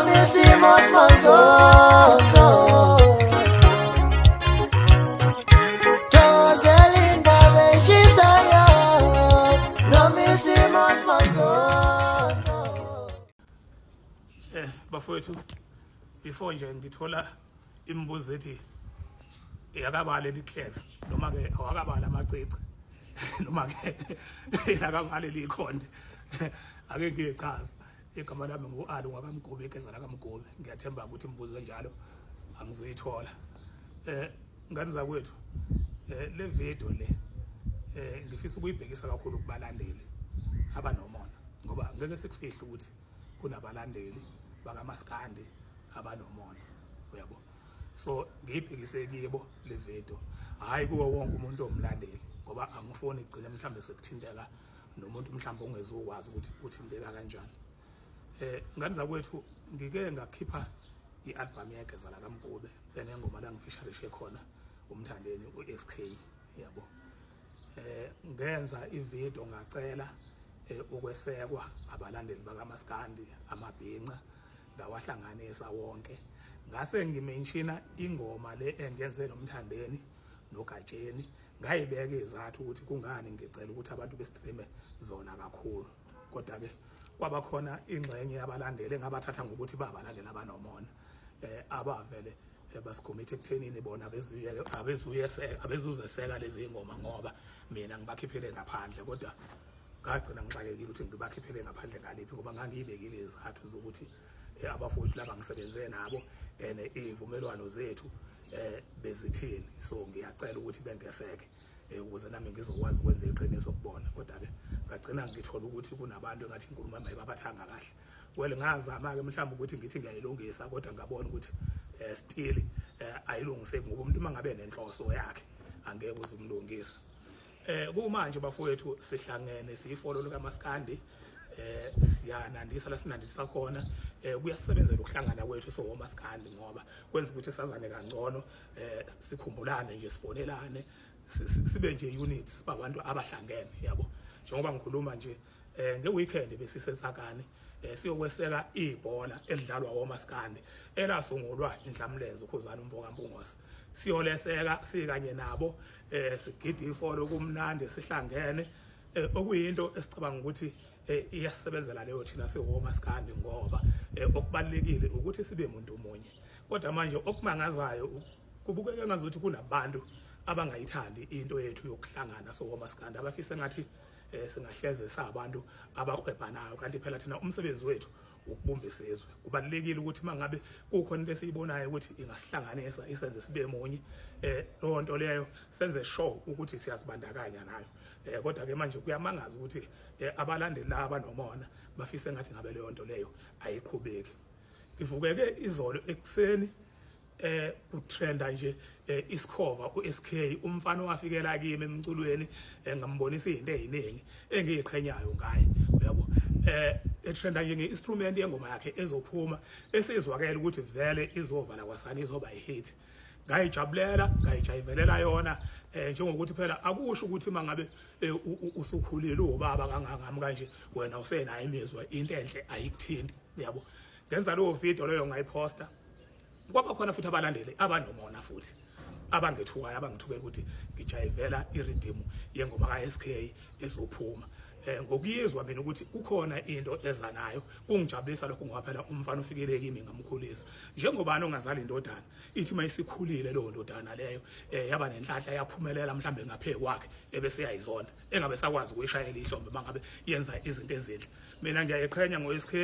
noma isimo simanzonzo Jozelinda beshisayo noma isimo simanzonzo Bafowethu before nje ngithola imibuzo ethi yakabale liclass noma ke awakabala amacici noma ke yakabale likhonde ake ngichaza igama lami nguAlu ngakamgobe ekezela kaMgobe ngiyathemba ukuthi imibuzo enjalo angizoyithola ngani zakwethu le video le ngifisa ukuyibhekisa kakhulu kubalandeli abanomona ngoba ngeke sikufihle ukuthi kunabalandeli bakaMaskandi abanomona uyabo so ngiyibhekise kibo le video hayi kuwo wonke umuntu omlandeli ngoba angifuni igcine mhlambe sekuthinteka nomuntu mhlambe ongezokwazi ukuthi uthinteka kanjani ngani zakwethu ngike ngakhipha ialbum yakhe la kaMgobe enengoma la ngifisherishe khona umthandeni uSK yabo ngenza ivideo ngacela ukwesekwa abalandeli bakaMaskandi amabhinqa ngawahlanganisa wonke ngase ngimenshina ingoma le engenze nomthandeni noGatsheni ngayibeka izathu ukuthi kungani ngicela ukuthi abantu bestreame zona kakhulu kodwa ke kwaba khona ingxenye yabalandeli engabathatha ngokuthi babalandeli abanomona abavele basicommit ekuthenini bona abezuzeseka lezi ngoma ngoba mina ngibakhiphele ngaphandle kodwa ngagcina ngixakekile ukuthi ngibakhiphele ngaphandle ngaliphi ngoba ngangiyibekile izathu zokuthi abafowethu laba ngisebenze nabo izivumelwano zethu bezithini so ngiyacela ukuthi bengeseke ukuze nami ngizokwazi ukwenza iqiniso kubona kodwa ke ngagcina ngithola ukuthi kunabantu engathi inkulumo yami ayibabathanga kahle well ngazama ke mhlawumbe ukuthi ngithi ngiyayilungisa kodwa ngabona ukuthi still ayilungiseki ngoba umuntu mangabe nenhloso yakhe angeke uzumlungisa kumanje bafowethu sihlangene siyifollow likaMaskandi siyanandisa la sinandisa khona kuyasebenzela ukuhlangana kwethu so Maskandi ngoba kwenza ukuthi sazane kangcono sikhumbulane nje sifonelane sibe nje units babantu abahlangene yabo njengoba ngikhuluma nje ngeweekend besisetsakane siyokweseka ibhola elidlalwa woMaskandi elasungulwa inhlamlenze ukhuzana umvoka Mpungose siyoleseka sikanye nabo sigida ifolo kumnandi sihlangene okuyinto esicabanga ukuthi iyasebenzela leyo thina siwoMaskandi ngoba okubalekile ukuthi sibe umuntu omunye kodwa manje okumangazayo kubukeka ngazuthi kunabantu abangayithandi into yethu yokuhlangana sowoMaskandi abafisa ngathi singahleze sabantu abakhwebhanayo kanti phela thina umsebenzi wethu ukubumba isizwe kubalekile ukuthi mangabe kukhona into esiyibonayo ukuthi ingasihlanganisa isenze sibe munye lo nto leyo senze show ukuthi siyazibandakanya nayo kodwa ke manje kuyamangaza ukuthi abalandeli laba nomona bafise ngathi ngabe leyo nto leyo ayiqhubeki ivukeke izolo ekseni utrenda nje isikhova uSK umfana owafikela kimi emculweni ngambonisa izinto eziningi engiyiqhenyayo ngaye uyabo etrenda nje ngeinstrument yengoma yakhe ezophuma esizwakela ukuthi vele izovala kwasani izoba ihit ngayijabulela ngayijayivelela yona njengokuthi phela akusho ukuthi mangabe usukhulile ubaba kangangami kanje wena usenayo imizwa into enhle ayikuthinti yabo ngenza leyo video leyo ngayiposta kwaba khona futhi abalandeli abanomona futhi abangethukayo abangithuke ukuthi ngijayivela iredeem yengoma kaSK ezophuma ngokuyizwa mina ukuthi kukhona into ezanayo kungijabulisa lokho ngoba phela umfana ufikele kimi ngamkhulisa njengobani ongazali indodana ithi mayisikhulile lo ndodana leyo yaba nenhlahla yaphumelela mhlambe ngaphe kwakhe ebese yayizonda engabe sakwazi ukuyishayela ihlombe mangabe yenza izinto ezinhle mina ngiyayiqhenya ngoSK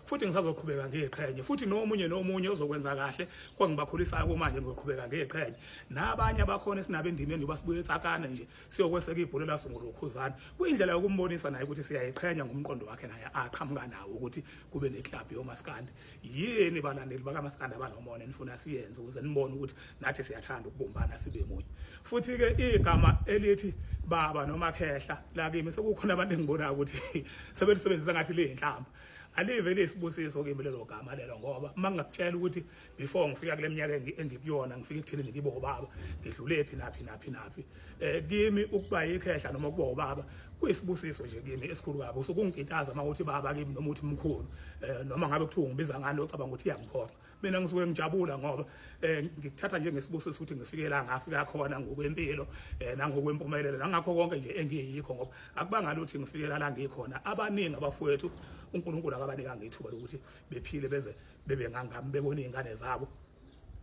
futhi ngisazoqhubeka ngeqhenye futhi nomunye ozokwenza kahle kwangibakhulisayo kumanje ngizoqhubeka ngeqhenye nabanye abakhona sinabe endimeni basibuye etsakana nje siyokweseka ibhola lasungula ukhuzana kuyindlela yokumbonisa naye ukuthi siyayiqhenya ngomqondo wakhe naye aqhamuka nawo ukuthi kube neclub yoMaskandi yini balandeli bakaMaskandi abanomona nifuna siyenze ukuze nibone ukuthi nathi siyathanda ukubumbana sibe munye futhi ke igama elithi baba noma khehla la kimi sekukhona abantu engibona ukuthi sebelisebenzisa ngathi leyinhlamba alive lesibusiso kimi lelo gama lelo ngoba mangakutshela ukuthi before ngifika kule minyaka engikuyona ngifika ekuthini ngibo baba ngidlule phi naphi kimi ukuba yikhehla noma ukuba ubaba kuyisibusiso nje kimi esikhulu kabi usukungintaza mawuthi baba kimi noma uthi mkhulu noma ngabe kuthiwa ngibiza ngani ocabanga ukuthi iyangiphoqa mina ngisuke ngijabula ngoba ngikuthatha njengesibusiso ukuthi ngifike la ngafika khona ngokwempilo nangokwempumelelo nangakho konke nje engiyikho ngoba akubanga ukuthi ngifikela la ngikhona abaningi abafowethu uNkulunkulu akabanika ngithuba lokuthi bephile beze bebe ngangami bebona izingane zabo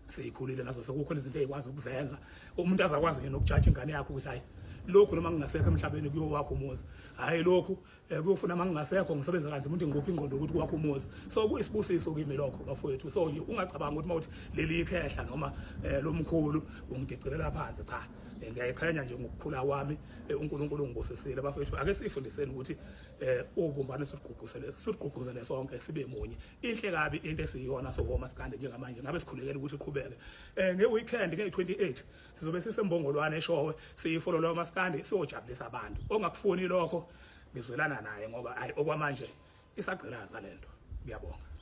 seyikhulile nazo sekukhona izinto ezikwazi ukuzenza umuntu azakwazi nje nokujaja ingane yakhe ukuthi hayi lokhu noma ngingasekho emhlabeni kuyo wakho umuzi hayi lokhu kuyofuna mangingasekho ngisebenza kanzima ukuthi ngikuphi ingqondo ukuthi kwakho umuzi so kuyisibusiso kimi lokho bafowethu so nje ungacabanga ukuthi mawuthi leli ikhehla noma lomkhulu ungidicelela phansi cha ngiyayiqhenya nje ngokukhula kwami uNkulunkulu ungibusisile bafowethu ake sifundiseni ukuthi ubumbane sigqugquzele sonke sibe munye inhle kabi into esiyona sokoma sikande njengamanje ngabe sikhulekela ukuthi iqhubeke ngeweekend nge28 sizobe sisembongolwane eshowe siyifollow lo maskandi siyojabulisa abantu ongakufuni lokho ngizwelana naye ngoba hayi okwamanje isagcilaza lento ngiyabonga.